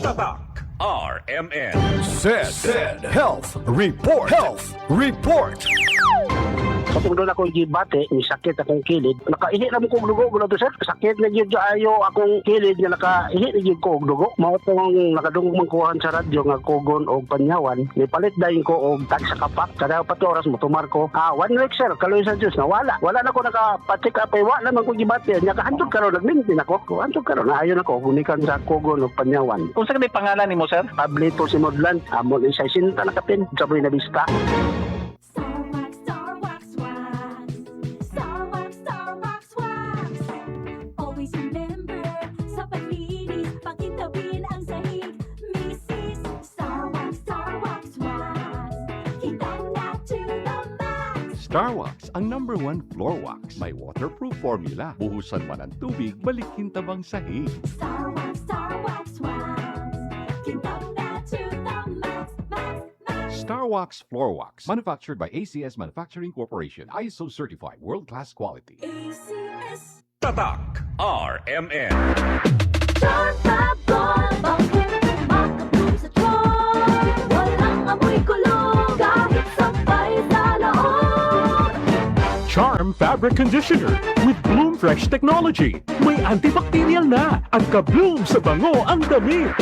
Tatak RMN. Said Health Report. Health Report. Kapag doon akong gibate, may sakit akong kilid. Nakaihi na mo kong dugo, gula to sir. Sakit na yun ayo akong kilid nga nakaihi na yun ko og dugo. Mao tong nakadungog mangkuhan sa radyo nga kugon o panyawan. May palit dahin ko og tag sa kapak. Kada 4 oras motumar ko. 1 week sir, kaloy sa Diyos na wala. Wala na ko nakapatik apay, wala man ko gibate. Nya kahandog karon nagmintin ako. Handog karon na ayon ako gunikan sa kugon o panyawan. Kung saan may pangalan ni mo, sir? Pablito si Modlan, amon isa sinta nakapin. Saboy na bista. Always remember, sa paglinis, pakintabin ang sahig. Mrs. Star Wax Wax. Kitang na to the max. Starwax, ang #1 floor wax. May waterproof formula. Buhusan man ang tubig, balikin tabang sahig. Star Wax Wax. Kitang na to the max, max, max. Starwax floor wax. Manufactured by ACS Manufacturing Corporation. ISO certified. World-class quality. ACS. Tatak RMN. Chartabol, bakit makapun sa tiyan? Walang amoy kulong, kahit sabay sa loob. Charm Fabric Conditioner with Bloom Fresh Technology. May antibacterial na at ka-bloom sa bango ang damit.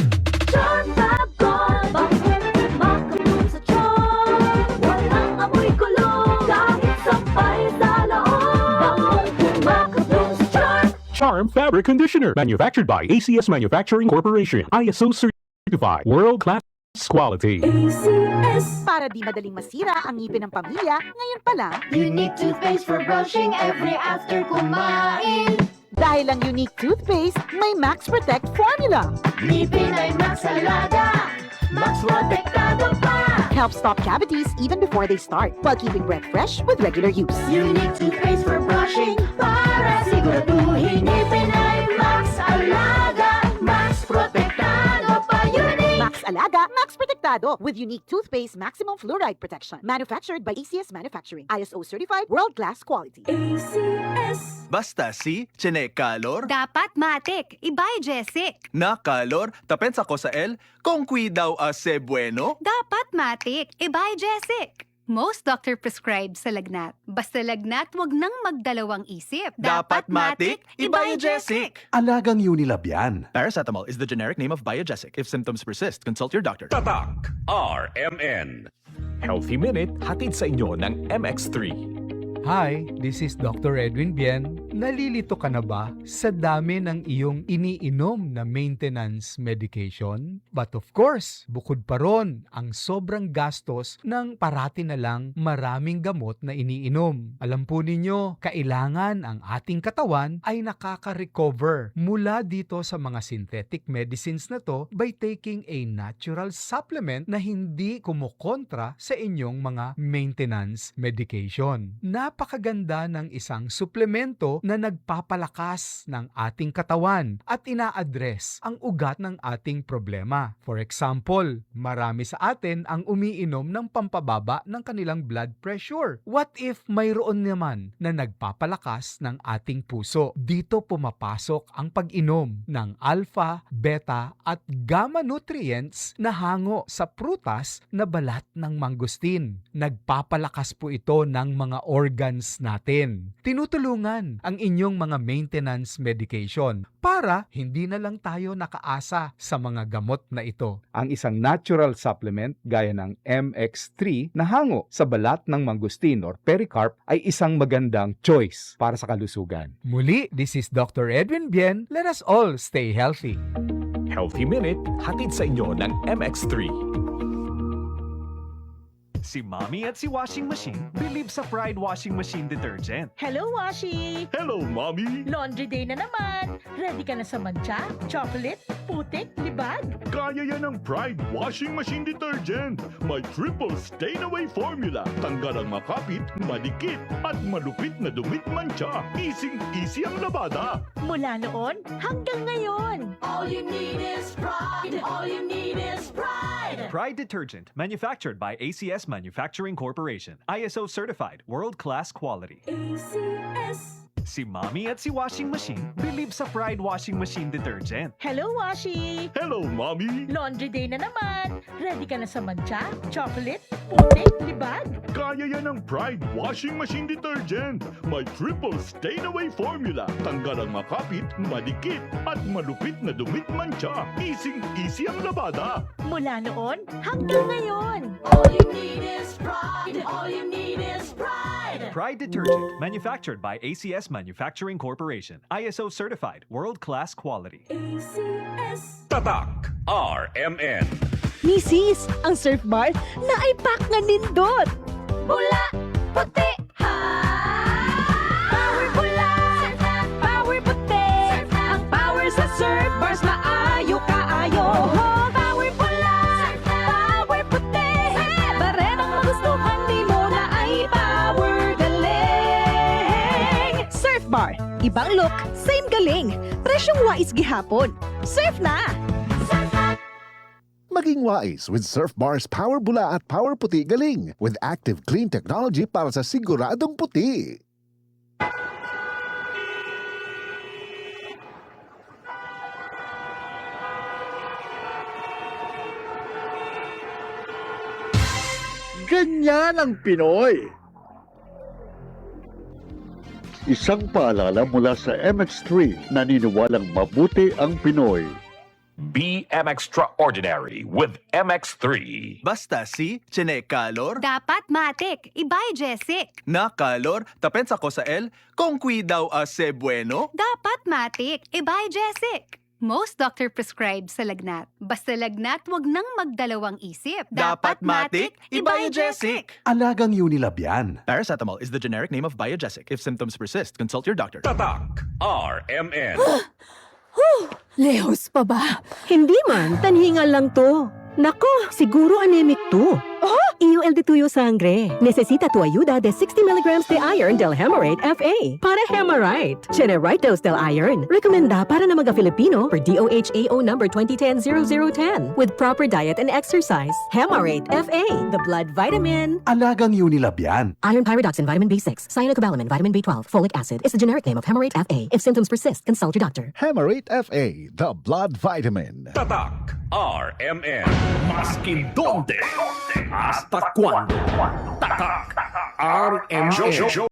Chartabol, bakit makapun sa tiyan? Walang amoy kulong, kahit sabay sa loob. Bangong kumakabun sa tiyan. Charm Fabric Conditioner. Manufactured by ACS Manufacturing Corporation. ISO certified. World-class quality. ACS. Para di madaling masira ang ngipin ng pamilya, ngayon pa lang, Unique toothpaste for brushing every after kumain. dahil ang unique toothpaste, may Max Protect formula. Ngipin ay Max Alaga, Max Protektado pa. Helps stop cavities even before they start, while keeping breath fresh with regular use. Unique toothpaste for brushing para siguraduhin ngipin ay Max Alaga, Max Protektado pa. Unique. Max Alaga, Max Protectado with unique toothpaste maximum fluoride protection. Manufactured by ACS Manufacturing. ISO certified, world-class quality. ACS. Basta si Chinekalor, Dapat matik, ibay Jessic. nakalor, tapensa ko sa el, kung daw ase bueno. Dapat matik, ibay Jessic. Most doctor prescribe sa lagnat. Basta lagnat, wag nang magdalawang isip. Dapat matik, ibay Jessic. Alagang Unilab yan. Paracetamol is the generic name of Biogesic. If symptoms persist, consult your doctor. Tatak RMN. Healthy Minute, hatid sa inyo ng MX3. Hi, this is Dr. Edwin Bien. Nalilito ka na ba sa dami ng iyong iniinom na maintenance medication? But of course, bukod pa ron ang sobrang gastos ng parati na lang maraming gamot na iniinom. Alam po ninyo, kailangan ang ating katawan ay nakaka-recover mula dito sa mga synthetic medicines na to by taking a natural supplement na hindi kumukontra sa inyong mga maintenance medication. Napakaganda ng isang suplemento na nagpapalakas ng ating katawan at ina-address ang ugat ng ating problema. For example, marami sa atin ang umiinom ng pampababa ng kanilang blood pressure. What if mayroon naman na nagpapalakas ng ating puso? Dito pumapasok ang pag-inom ng alpha, beta at gamma nutrients na hango sa prutas na balat ng mangustin. Nagpapalakas po ito ng mga organs natin. Tinutulungan ang inyong mga maintenance medication para hindi na lang tayo nakaasa sa mga gamot na ito. Ang isang natural supplement gaya ng MX3 na hango sa balat ng mangustin or pericarp ay isang magandang choice para sa kalusugan. Muli, this is Dr. Edwin Bien. Let us all stay healthy. Healthy Minute, hatid sa inyo ng MX3. Si Mommy at si Washing Machine believe sa Pride Washing Machine Detergent. Hello, Washi! Hello, Mommy! Laundry day na naman! Ready ka na sa mancha, chocolate, putik, libag? Kaya yan ang Pride Washing Machine Detergent. May triple stain-away formula. Tanggal ang makapit, madikit, at malupit na dumit mancha. Easy ang labada. Mula noon hanggang ngayon. All you need is pride. All you need is pride. Pride Detergent, manufactured by ACS Manufacturing Corporation. ISO certified, world-class quality. ACS. Si Mommy at si Washing Machine believe sa Pride Washing Machine Detergent. Hello, Washi! Hello, Mommy! Laundry day na naman. Ready ka na sa mancha, chocolate, putik, libag? Kaya yan ang Pride Washing Machine Detergent. May triple stain-away formula. Tanggal ang makapit, madikit, at malupit na dumit mancha. Easy ang labada. Mula noon hanggang ngayon. All you need is pride. All you need is pride. Pride Detergent, manufactured by ACS Manufacturing Corporation. ISO certified, world-class quality. ACS. Tatak RMN. Misis, ang surf bar na ay pack nga nindot. Bula, puti, ha! Power bula, power puti. Ang power sa surf bars maayo kaayo. Power bula, power puti. Barenang magustuhan di mo na ay power galing. Surf bar, ibang look, same galing. Presyong wais gihapon. Surf na! Maging wais with Surf Bar's Power Bula at Power Puti Galing with active clean technology para sa siguradong puti. Ganyan ang Pinoy! Isang paalala mula sa MX3, naniniwalang mabuti ang Pinoy. Be extraordinary with MX3. Basta si Chene Calor, Dapat matik, ibay Jessic. na Calor, tapensa ko sa L, kung daw ase bueno. Dapat matik, ibay Jessic. Most doctor prescribed sa lagnat. Basta lagnat, wag nang magdalawang isip. Dapat matik, ibay Jessic. Alagang Unilab yan. Paracetamol is the generic name of Biogesic. If symptoms persist, consult your doctor. Tatak RMN. Lehos pa ba? Hindi man, tanhingal lang to. Nako, siguro anemic to. Oh? EUL de tuyo sangre. Necesita tu ayuda de 60 mg de iron del Hemarate FA. Para Hemarite. Generite dose del iron. Rekomenda para na mga Filipino per DOHAO number 2010-0010. With proper diet and exercise. Hemarate FA. The blood vitamin. Alagang Unilab yan. Iron pyridoxine vitamin B6. Cyanocobalamin vitamin B12. Folic acid is the generic name of Hemarate FA. If symptoms persist, consult your doctor. Hemarate FA, the blood vitamin. Tatak RMN. Maskin donde. Hasta cuando. Tatak RMN.